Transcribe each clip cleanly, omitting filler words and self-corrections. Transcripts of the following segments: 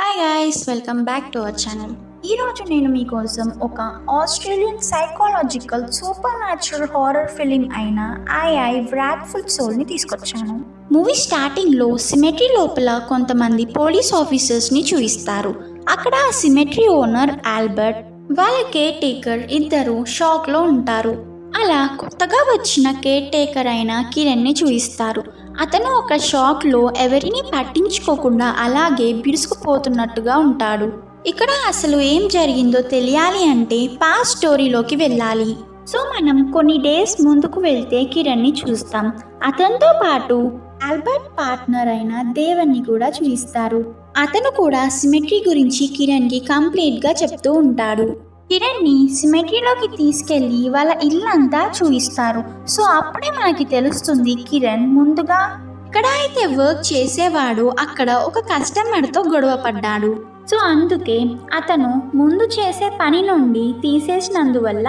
Hi guys, welcome back to our channel. ఈరోజు నేను మీకోసం ఒక Australian psychological super natural horror film అయిన ఐ వ్రాత్ఫుల్ సోల్ని తీసుకొచ్చాను. మూవీ స్టార్టింగ్లో సిమెట్రీ లోపల కొంతమంది పోలీస్ ఆఫీసర్స్ని చూపిస్తారు. అక్కడ ఆ సిమెట్రీ ఓనర్ ఆల్బర్ట్, వాళ్ళ కేర్ టేకర్ ఇద్దరు షాక్లో ఉంటారు. అలా కొత్తగా వచ్చిన కేర్ టేకర్ అయిన కిరణ్ని చూపిస్తారు. అతను ఒక షాక్లో ఎవరిని పట్టించుకోకుండా అలాగే బిరుసుకుపోతున్నట్టుగా ఉంటాడు. ఇక్కడ అసలు ఏం జరిగిందో తెలియాలి అంటే పాస్ట్ స్టోరీలోకి వెళ్ళాలి. సో మనం కొన్ని డేస్ ముందుకు వెళ్తే కిరణ్ని చూస్తాం. అతనితో పాటు ఆల్బర్ట్ పార్ట్నర్ అయిన దేవన్ని కూడా చూపిస్తారు. అతను కూడా సిమెట్రీ గురించి కిరణ్కి కంప్లీట్గా చెప్తూ ఉంటాడు. కిరణ్ని సిమెట్రీలోకి తీసుకెళ్లి వాళ్ళ ఇల్లంతా చూపిస్తారు. సో అప్పుడే మనకి తెలుస్తుంది కిరణ్ ముందుగా ఎక్కడ అయితే వర్క్ చేసేవాడు అక్కడ ఒక కస్టమర్తో గొడవ పడ్డాడు. సో అందుకే అతను ముందు చేసే పని నుండి తీసేసినందువల్ల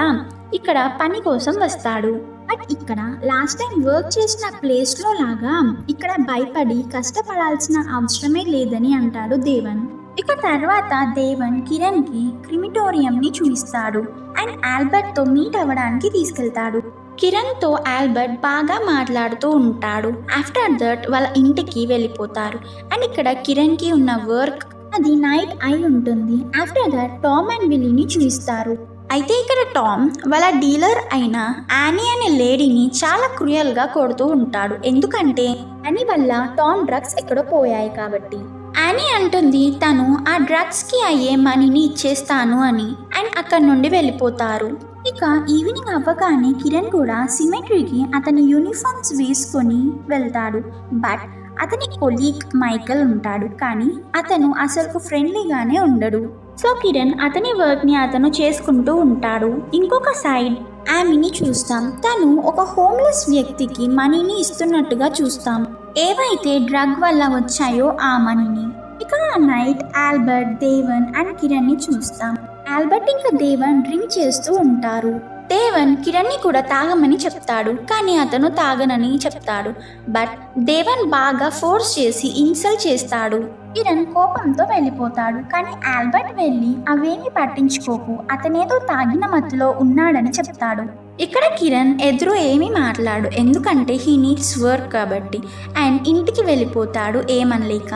ఇక్కడ పని కోసం వస్తాడు. బట్ ఇక్కడ లాస్ట్ టైం వర్క్ చేసిన ప్లేస్లో లాగా ఇక్కడ భయపడి కష్టపడాల్సిన అవసరమే లేదని అంటాడు దేవన్. ఇక తర్వాత దేవన్ కిరణ్కి క్రిమిటోరియంని చూపిస్తాడు అండ్ ఆల్బర్ట్తో మీట్ అవ్వడానికి తీసుకెళ్తాడు. కిరణ్తో ఆల్బర్ట్ బాగా మాట్లాడుతూ ఉంటాడు. ఆఫ్టర్ దట్ వాళ్ళ ఇంటికి వెళ్ళిపోతారు. అండ్ ఇక్కడ కిరణ్కి ఉన్న వర్క్ అది నైట్ అయి ఉంటుంది. ఆఫ్టర్ దట్ టామ్ అండ్ విల్లీని చూపిస్తారు. అయితే ఇక్కడ టామ్ వాళ్ళ డీలర్ అయిన యానీ అనే లేడీని చాలా క్రూయల్గా కొడుతూ ఉంటాడు. ఎందుకంటే యానీ వల్ల టామ్ డ్రగ్స్ ఎక్కడో పోయాయి కాబట్టి. యానీ అంటుంది తను ఆ డ్రగ్స్కి అయ్యే మనీని ఇచ్చేస్తాను అని. అండ్ అక్కడ నుండి వెళ్ళిపోతారు. ఇక ఈవినింగ్ అవ్వగానే కిరణ్ కూడా సిమెట్రీకి అతని యూనిఫామ్స్ వేసుకొని వెళ్తాడు. బట్ అతని కొలీగ్ మైకల్ ఉంటాడు, కానీ అతను అసలు ఫ్రెండ్లీగానే ఉండడు. సో కిరణ్ అతని వర్క్ని అతను చేసుకుంటూ ఉంటాడు. ఇంకొక సైడ్ ఆమెని చూస్తాం. తను ఒక హోమ్లెస్ వ్యక్తికి మనీని ఇస్తున్నట్టుగా చూస్తాం, ఏవైతే డ్రగ్ వల్ల వచ్చాయో ఆ మనీని. ఇక ఆ నైట్ ఆల్బర్ట్, దేవన్ అండ్ కిరణ్ని చూస్తాం. ఆల్బర్ట్ ఇంకా దేవన్ డ్రింక్ చేస్తూ ఉంటారు. దేవన్ కిరణ్ని కూడా తాగమని చెప్తాడు, కానీ అతను తాగనని చెప్తాడు. బట్ దేవన్ బాగా ఫోర్స్ చేసి ఇన్సల్ట్ చేస్తాడు. కిరణ్ కోపంతో వెళ్ళిపోతాడు, కానీ ఆల్బర్ట్ వెళ్ళి అవేమి పట్టించుకోకు, అతనేదో తాగిన మత్తులో ఉన్నాడని చెప్తాడు. ఇక్కడ కిరణ్ ఎదురు ఏమీ మాట్లాడు, ఎందుకంటే హీ నీడ్స్ వర్క్ కాబట్టి. అండ్ ఇంటికి వెళ్ళిపోతాడు ఏమనలేక.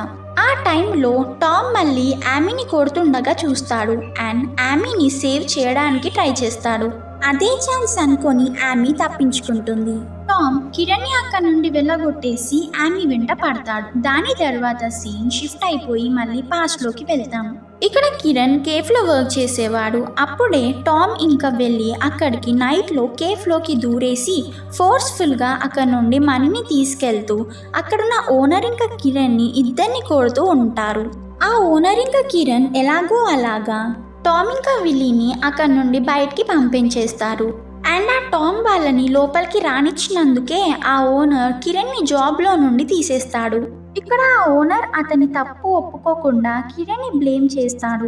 ఆ టైంలో టామ్ మళ్ళీ ఆమీని కొడుతుండగా చూస్తాడు అండ్ ఆమీని సేవ్ చేయడానికి ట్రై చేస్తాడు. అదే ఛాన్స్ అనుకొని ఆమీ తప్పించుకుంటుంది. టామ్ కిరణ్ని అక్కడి నుండి వెళ్ళగొట్టేసి ఆమీ వెంట పడతాడు. దాని తర్వాత సీన్ షిఫ్ట్ అయిపోయి మళ్ళీ పాస్ట్లోకి వెళ్తాం. ఇక్కడ కిరణ్ కేఫ్లో వర్క్ చేసేవాడు. అప్పుడే టామ్ ఇంకా వెళ్ళి అక్కడికి నైట్లో కేఫ్లోకి దూరేసి ఫోర్స్ఫుల్గా అక్కడ నుండి మనీని తీసుకెళ్తూ అక్కడున్న ఓనర్ ఇంకా కిరణ్ని ఇద్దరిని కొడుతూ ఉంటారు. ఆ ఓనర్ ఇంకా కిరణ్ ఎలాగో అలాగా టామ్ ఇంకా విల్లీని అక్కడ నుండి బయటికి పంపించేస్తారు. అండ్ ఆ టామ్ వాళ్ళని లోపలికి రానిచ్చినందుకే ఆ ఓనర్ కిరణ్ని జాబ్లో నుండి తీసేస్తాడు. ఇక్కడ ఆ ఓనర్ అతని తప్పు ఒప్పుకోకుండా కిరణ్ని బ్లేమ్ చేస్తాడు.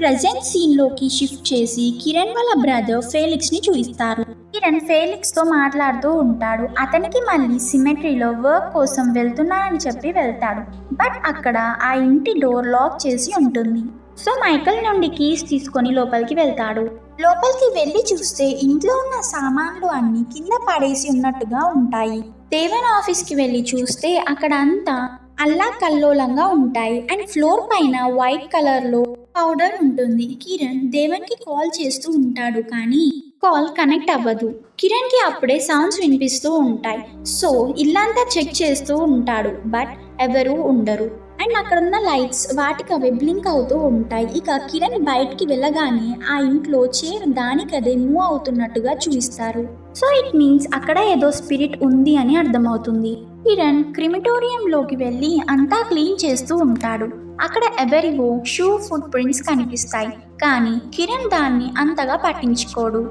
ప్రజెంట్ సీన్లోకి షిఫ్ట్ చేసి కిరణ్ వాళ్ళ బ్రదర్ ఫేలిక్స్ని చూపిస్తారు. కిరణ్ ఫేలిక్స్తో మాట్లాడుతూ ఉంటాడు. అతనికి మళ్ళీ సిమెట్రీలో వర్క్ కోసం వెళ్తున్నానని చెప్పి వెళ్తాడు. బట్ అక్కడ ఆ ఇంటి డోర్ లాక్ చేసి ఉంటుంది. సో మైకల్ నుండి కీస్ తీసుకొని లోపలికి వెళ్తాడు. లోపలికి వెళ్ళి చూస్తే ఇంట్లో ఉన్న సామాన్లు అన్ని కింద పడేసి ఉన్నట్టుగా ఉంటాయి. దేవన్ ఆఫీస్కి వెళ్ళి చూస్తే అక్కడ అంతా అల్లా కల్లోలంగా ఉంటాయి. అండ్ ఫ్లోర్ పైన వైట్ కలర్లో పౌడర్ ఉంటుంది. కిరణ్ దేవన్కి కాల్ చేస్తూ ఉంటాడు, కానీ కాల్ కనెక్ట్ అవ్వదు. కిరణ్కి అప్పుడే సౌండ్స్ వినిపిస్తూ ఉంటాయి. సో ఇల్లంతా చెక్ చేస్తూ ఉంటాడు, బట్ ఎవరూ ఉండరు. అండ్ అక్కడ ఉన్న లైట్స్ వాటికి అవి బ్లింక్ అవుతూ ఉంటాయి. ఇక కిరణ్ బయటికి వెళ్ళగానే ఆ ఇంట్లో చైర్ దానికదే మూవ్ అవుతున్నట్టుగా చూపిస్తారు. సో ఇట్ మీన్స్ అక్కడ ఏదో స్పిరిట్ ఉంది అని అర్థమవుతుంది. కిరణ్ క్రిమిటోరియంలోకి వెళ్ళి అంతా క్లీన్ చేస్తూ ఉంటాడు. అక్కడ ఎవరివో షూ ఫుట్ ప్రింట్స్ కనిపిస్తాయి, కానీ కిరణ్ దాన్ని అంతగా పట్టించుకోడు.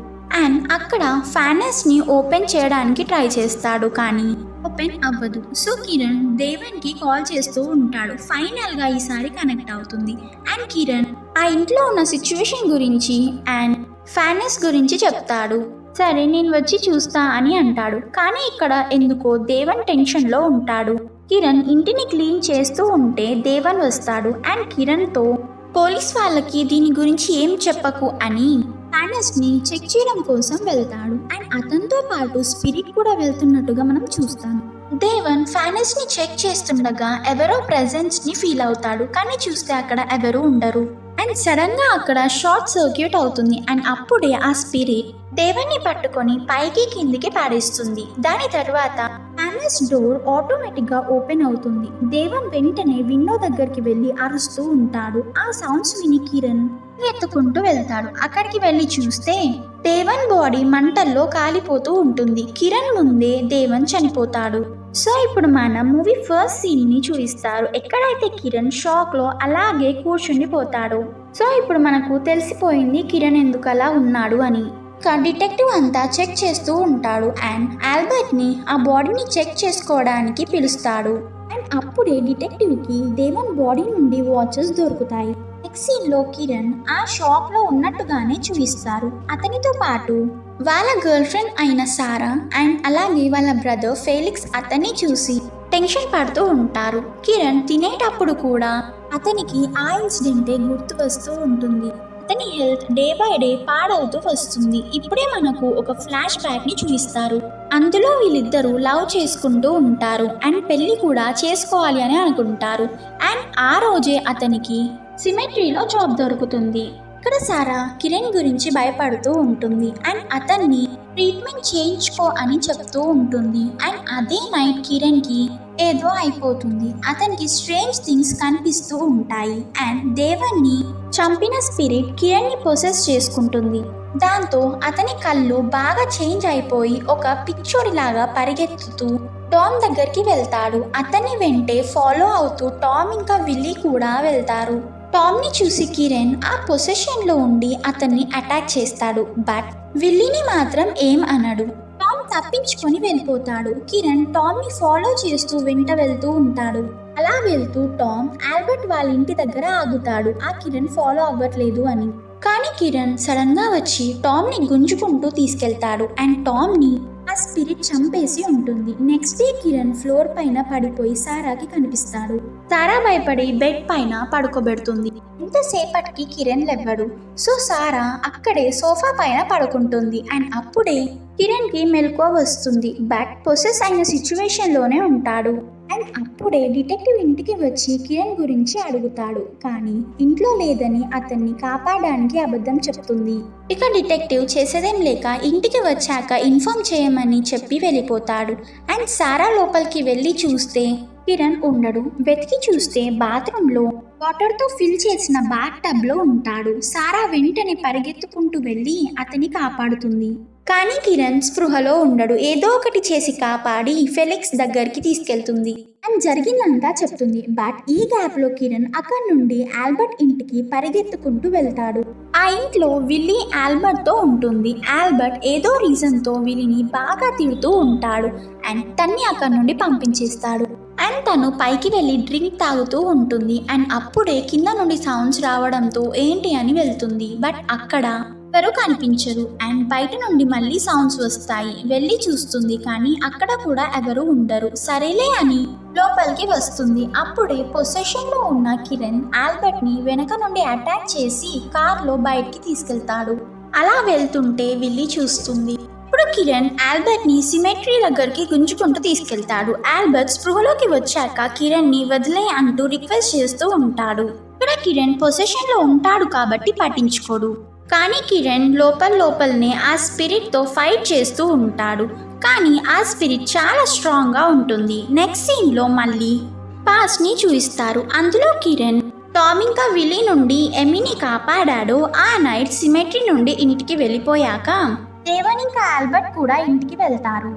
అండ్ అక్కడ ఫ్యానెస్ని ఓపెన్ చేయడానికి ట్రై చేస్తాడు, కానీ ఓపెన్ అవ్వదు. సో కిరణ్ దేవన్కి కాల్ చేస్తూ ఉంటాడు. ఫైనల్గా ఈసారి కనెక్ట్ అవుతుంది. అండ్ కిరణ్ ఆ ఇంట్లో ఉన్న సిచ్యువేషన్ గురించి అండ్ ఫ్యానెస్ గురించి చెప్తాడు. సరే నేను వచ్చి చూస్తా అని అంటాడు, కానీ ఇక్కడ ఎందుకో దేవన్ టెన్షన్లో ఉంటాడు. కిరణ్ ఇంటిని క్లీన్ చేస్తూ ఉంటే దేవన్ వస్తాడు అండ్ కిరణ్తో పోలీస్ వాళ్ళకి దీని గురించి ఏం చెప్పకు అని ఫానస్ ని చెక్ చేయడం కోసం వెళ్తాడు అండ్ అతనితో పాటు స్పిరిట్ కూడా వెళ్తున్నట్టుగా మనం చూస్తాం. దేవన్ ఫానస్ ని చెక్ చేస్తుండగా ఎవరో ప్రెజెన్స్ ని ఫీల్ అవుతాడు, కానీ చూస్తే అక్కడ ఎవరు ఉండరు అండ్ సడన్ గా అక్కడ షార్ట్ సర్క్యూట్ అవుతుంది అండ్ అప్పుడే ఆ స్పిరిట్ దేవన్ని పట్టుకొని పైకి కిందికి పాడేస్తుంది. దాని తర్వాత ఫానస్ డోర్ ఆటోమేటిక్ గా ఓపెన్ అవుతుంది. దేవన్ వెంటనే విండో దగ్గరికి వెళ్లి అరుస్తూ ఉంటాడు. ఆ సౌండ్స్ విని కిరణ్ ఎత్తుకుంటూ వెళ్తాడు. అక్కడికి వెళ్లి చూస్తే దేవన్ బాడీ మంటల్లో కాలిపోతూ ఉంటుంది. కిరణ్ ముందే దేవన్ చనిపోతాడు. సో ఇప్పుడు మన మూవీ ఫస్ట్ సీన్ ని చూపిస్తారు, ఎక్కడైతే కిరణ్ షాక్ లో అలాగే కూర్చుండిపోతాడు. సో ఇప్పుడు మనకు తెలిసిపోయింది కిరణ్ ఎందుకు అలా ఉన్నాడు అని. డిటెక్టివ్ అంతా చెక్ చేస్తూ ఉంటాడు అండ్ ఆల్బర్ట్ ని ఆ బాడీని చెక్ చేసుకోవడానికి పిలుస్తాడు. అండ్ అప్పుడే డిటెక్టివ్ కి దేవన్ బాడీ నుండి వాచెస్ దొరుకుతాయి. నెక్స్ట్ సీన్ లో కిరణ్ ఆ షాప్ లో ఉన్నట్టుగానే చూపిస్తారు. అతనితో పాటు వాళ్ళ గర్ల్ ఫ్రెండ్ అయిన సారా అండ్ అలాగే వాళ్ళ బ్రదర్ ఫెలిక్స్ అతన్ని చూసి టెన్షన్ పడుతూ ఉంటారు. కిరణ్ తినేటప్పుడు కూడా అతనికి ఆ ఇన్సిడెంటే గుర్తు వస్తూ ఉంటుంది. అతని హెల్త్ డే బై డే పాడవుతూ వస్తుంది. ఇప్పుడే మనకు ఒక ఫ్లాష్ బ్యాక్ ని చూపిస్తారు. అందులో వీళ్ళిద్దరూ లవ్ చేసుకుంటూ ఉంటారు అండ్ పెళ్లి కూడా చేసుకోవాలి అని అనుకుంటారు. అండ్ ఆ రోజే అతనికి సిమెట్రీలో జాబ్ దొరుకుతుంది. ఇక్కడ సారా కిరణ్ గురించి భయపడుతూ ఉంటుంది అండ్ అతన్ని ట్రీట్మెంట్ చేయించుకో అని చెప్తూ ఉంటుంది. అండ్ అదే నైట్ కిరణ్ కి ఏదో అయిపోతుంది. అతనికి స్ట్రేంజ్ థింగ్స్ కనిపిస్తూ ఉంటాయి అండ్ దేవన్ని చంపిన స్పిరిట్ కిరణ్ ని పొసెస్ చేసుకుంటుంది. దాంతో అతని కళ్ళు బాగా చేంజ్ అయిపోయి ఒక పిచ్చోడిలాగా పరిగెత్తుతూ టామ్ దగ్గరికి వెళ్తాడు. అతన్ని వెంటే ఫాలో అవుతూ టామ్ ఇంకా విల్లీ కూడా వెళ్తారు. టామ్ ని చూసి కిరణ్ ఆ పొసెషన్ లో ఉండి అతన్ని అటాక్ చేస్తాడు. బట్ విల్లీని మాత్రం ఏం అనడు. టామ్ తప్పించుకొని వెళ్ళిపోతాడు. కిరణ్ టామ్ ని ఫాలో చేస్తూ వెంట వెళ్తూ ఉంటాడు. అలా వెళ్తూ టామ్ ఆల్బర్ట్ వాళ్ళ ఇంటి దగ్గర ఆగుతాడు, ఆ కిరణ్ ఫాలో అవ్వట్లేదు అని. కానీ కిరణ్ సడన్ గా వచ్చి టామ్ ని గుంజుకుంటూ తీసుకెళ్తాడు అండ్ టామ్ ని ఆ స్పిరిట్ చంపేసి ఉంటుంది. నెక్స్ట్ డే కిరణ్ ఫ్లోర్ పైన పడిపోయి సారాకి కనిపిస్తాడు. సారా భయపడి బెడ్ పైన పడుకోబెడుతుంది. ఎంతసేపటికి కిరణ్ లేవడు. సో సారా అక్కడే సోఫా పైన పడుకుంటుంది అండ్ అప్పుడే కిరణ్ కి మెలకువ వస్తుంది. బట్ పొసెస్ అయిన సిచ్యువేషన్ లోనే ఉంటాడు. అండ్ అప్పుడే డిటెక్టివ్ ఇంటికి వచ్చి కిరణ్ గురించి అడుగుతాడు, కానీ ఇంట్లో లేదని అతన్ని కాపాడడానికి అబద్ధం చెప్తుంది. ఇక డిటెక్టివ్ చేసేదేం లేక ఇంటికి వచ్చాక ఇన్ఫార్మ్ చేయమని చెప్పి వెళ్ళిపోతాడు. అండ్ సారా లోపలికి వెళ్ళి చూస్తే కిరణ్ ఉండడు. వెతికి చూస్తే బాత్రూమ్ లో వాటర్ తో ఫిల్ చేసిన బాత్ టబ్ లో ఉంటాడు. సారా వెంటనే పరిగెత్తుకుంటూ వెళ్ళి అతన్ని కాపాడుతుంది. కానీ కిరణ్ స్పృహలో ఉండడు. ఏదో ఒకటి చేసి కాపాడి ఫెలిక్స్ దగ్గరికి తీసుకెళ్తుంది అండ్ జరిగిందంతా చెప్తుంది. బట్ ఈ గ్యాప్ లో కిరణ్ అక్కడి నుండి ఆల్బర్ట్ ఇంటికి పరిగెత్తుకుంటూ వెళ్తాడు. ఆ ఇంట్లో విల్లీ ఆల్బర్ట్ తో ఉంటుంది. ఆల్బర్ట్ ఏదో రీజన్ తో విల్లీని బాగా తిడుతూ ఉంటాడు అండ్ తన్ని అక్కడి నుండి పంపించేస్తాడు. అండ్ తను పైకి వెళ్ళి డ్రింక్ తాగుతూ ఉంటుంది. అండ్ అప్పుడే కింద నుండి సౌండ్స్ రావడంతో ఏంటి అని వెళ్తుంది. బట్ అక్కడ ఎవరు కనిపించరు అండ్ బయట నుండి మళ్ళీ సౌండ్స్ వస్తాయి. వెళ్ళి చూస్తుంది కానీ అక్కడ కూడా ఎవరు ఉండరు. సరేలే అని లోపలికి వస్తుంది. అప్పుడే పొసెషన్ లో ఉన్న కిరణ్ ఆల్బర్ట్ ని వెనక నుండి అటాక్ చేసి కార్ లో బయటికి తీసుకెళ్తాడు. అలా వెళ్తుంటే విల్లీ చూస్తుంది. ఇప్పుడు కిరణ్ ఆల్బర్ట్ ని సిమెట్రీ దగ్గరికి గుంజుకుంటూ తీసుకెళ్తాడు. ఆల్బర్ట్ స్పృహలోకి వచ్చాక కిరణ్ ని వదిలే అంటూ రిక్వెస్ట్ చేస్తూ ఉంటాడు. ఇక్కడ కిరణ్ పొసెషన్ లో ఉంటాడు కాబట్టి పట్టించుకోడు. కానీ కిరణ్ లోపలనే ఆ స్పిరిట్ తో ఫైట్ చేస్తూ ఉంటాడు. కానీ ఆ స్పిరిట్ చాలా స్ట్రాంగ్ గా ఉంటుంది. నెక్స్ట్ సీన్ లో మళ్ళీ పాస్ట్ ని చూపిస్తారు. అందులో కిరణ్ టామ్ ఇంకా విల్లీ నుండి ఎమిని కాపాడాడు. ఆ నైట్ సిమెట్రీ నుండి ఇంటికి వెళ్ళిపోయాక దేవన్ ఇంకా ఆల్బర్ట్ కూడా ఇంటికి వెళ్తారు.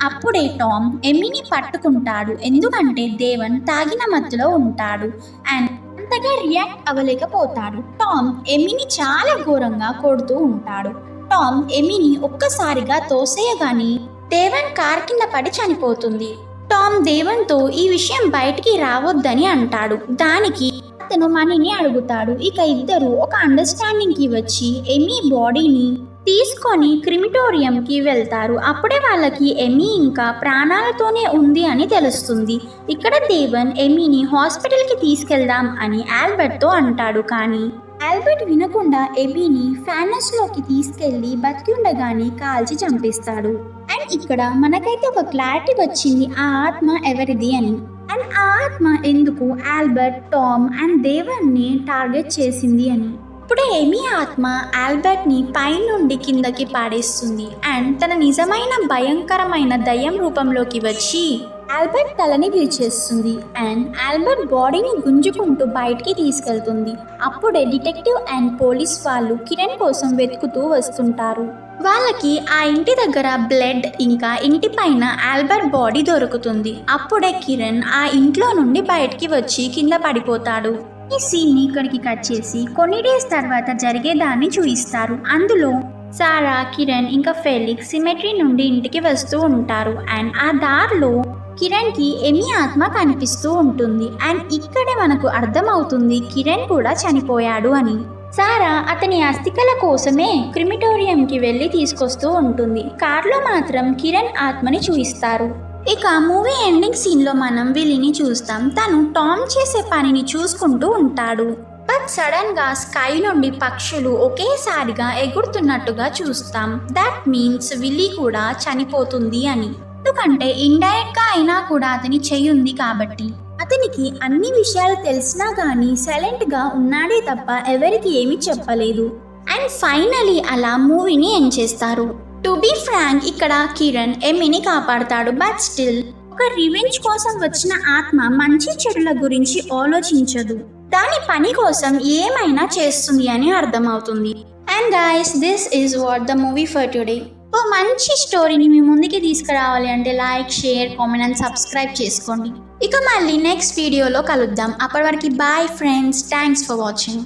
అప్పుడే టామ్ ఎమిని పట్టుకుంటాడు, ఎందుకంటే దేవన్ తాగిన మత్తులో ఉంటాడు అండ్ అంతగా రియాక్ట్ అవ్వలేకపోతాడు. టామ్ ఎమిని చాలా ఘోరంగా కొడుతూ ఉంటాడు. టామ్ ఎమిని ఒక్కసారిగా తోసేయగాని దేవన్ కార్ కింద పడి చనిపోతుంది. టామ్ దేవన్ తో ఈ విషయం బయటికి రావద్దని అంటాడు. దానికి అతను మనీని అడుగుతాడు. ఇక ఇద్దరు ఒక అండర్స్టాండింగ్ కి వచ్చి ఎమి బాడీని తీసుకొని క్రిమిటోరియంకి వెళ్తారు. అప్పుడే వాళ్ళకి ఎమీ ఇంకా ప్రాణాలతోనే ఉంది అని తెలుస్తుంది. ఇక్కడ దేవన్ ఎమీని హాస్పిటల్కి తీసుకెళ్దాం అని ఆల్బర్ట్తో అంటాడు. కానీ ఆల్బర్ట్ వినకుండా ఎమీని ఫ్యానస్లోకి తీసుకెళ్లి బతికి ఉండగానే కాల్చి చంపేస్తాడు. అండ్ ఇక్కడ మనకైతే ఒక క్లారిటీ వచ్చింది ఆ ఆత్మ ఎవరిది అని. అండ్ ఆ ఆత్మ ఎందుకు ఆల్బర్ట్, టామ్ అండ్ దేవన్ని టార్గెట్ చేసింది అని. ఇప్పుడే ఎమీ ఆత్మ ఆల్బర్ట్ని పైనుండి కిందకి పాడేస్తుంది. అండ్ తన నిజమైన భయంకరమైన దయ్యం రూపంలోకి వచ్చి ఆల్బర్ట్ తలని విరిచేస్తుంది. అండ్ ఆల్బర్ట్ బాడీని గుంజుకుంటూ బయటికి తీసుకెళ్తుంది. అప్పుడే డిటెక్టివ్ అండ్ పోలీస్ వాళ్ళు కిరణ్ కోసం వెతుకుతూ వస్తుంటారు. వాళ్ళకి ఆ ఇంటి దగ్గర బ్లడ్ ఇంకా ఇంటి పైన ఆల్బర్ట్ బాడీ దొరుకుతుంది. అప్పుడే కిరణ్ ఆ ఇంట్లో నుండి బయటికి వచ్చి కింద పడిపోతాడు. ఈ సీన్ని ఇక్కడికి కట్ చేసి కొన్ని డేస్ తర్వాత జరిగేదాన్ని చూపిస్తారు. అందులో సారా, కిరణ్ ఇంకా ఫెలిక్స్ సిమెట్రీ నుండి ఇంటికి వస్తూ ఉంటారు. అండ్ ఆ దారిలో కిరణ్కి ఎమీ ఆత్మ కనిపిస్తూ ఉంటుంది. అండ్ ఇక్కడే మనకు అర్థమవుతుంది కిరణ్ కూడా చనిపోయాడు అని. సారా అతని అస్థికల కోసమే క్రిమిటోరియంకి వెళ్ళి తీసుకొస్తూ ఉంటుంది. కార్లో మాత్రం కిరణ్ ఆత్మని చూపిస్తారు. ఇక మూవీ ఎండింగ్ సీన్లో మనం విల్లీని చూస్తాం. తను టామ్ చేసే పనిని చూసుకుంటూ ఉంటాడు. బట్ సడన్ గా స్కై నుండి పక్షులు ఒకేసారిగా ఎగురుతున్నట్టుగా చూస్తాం. దట్ మీన్స్ విల్లీ కూడా చనిపోతుంది అని. ఎందుకంటే ఇండైరెక్ట్ గా అయినా కూడా అతని చెయ్యుంది కాబట్టి. అతనికి అన్ని విషయాలు తెలిసినా గానీ సైలెంట్ గా ఉన్నాడే తప్ప ఎవరికి ఏమీ చెప్పలేదు. అండ్ ఫైనలీ అలా మూవీని ఎండ్ చేస్తారు. టు బీ ఫ్రాంక్, ఇక్కడ కిరణ్ ఎమీని కాపాడతాడు. బట్ స్టిల్ ఒక రివెంజ్ కోసం వచ్చిన ఆత్మ మంచి చెడుల గురించి ఆలోచించదు. దాని పని కోసం ఏమైనా చేస్తుంది అని అర్థమవుతుంది. And guys, this is what the movie for today. ఓ మంచి స్టోరీని మీ ముందుకి తీసుకురావాలి అంటే like, share, comment and subscribe చేసుకోండి. ఇక మళ్ళీ నెక్స్ట్ వీడియోలో కలుద్దాం. అప్పటి వరకు bye friends. Thanks for watching.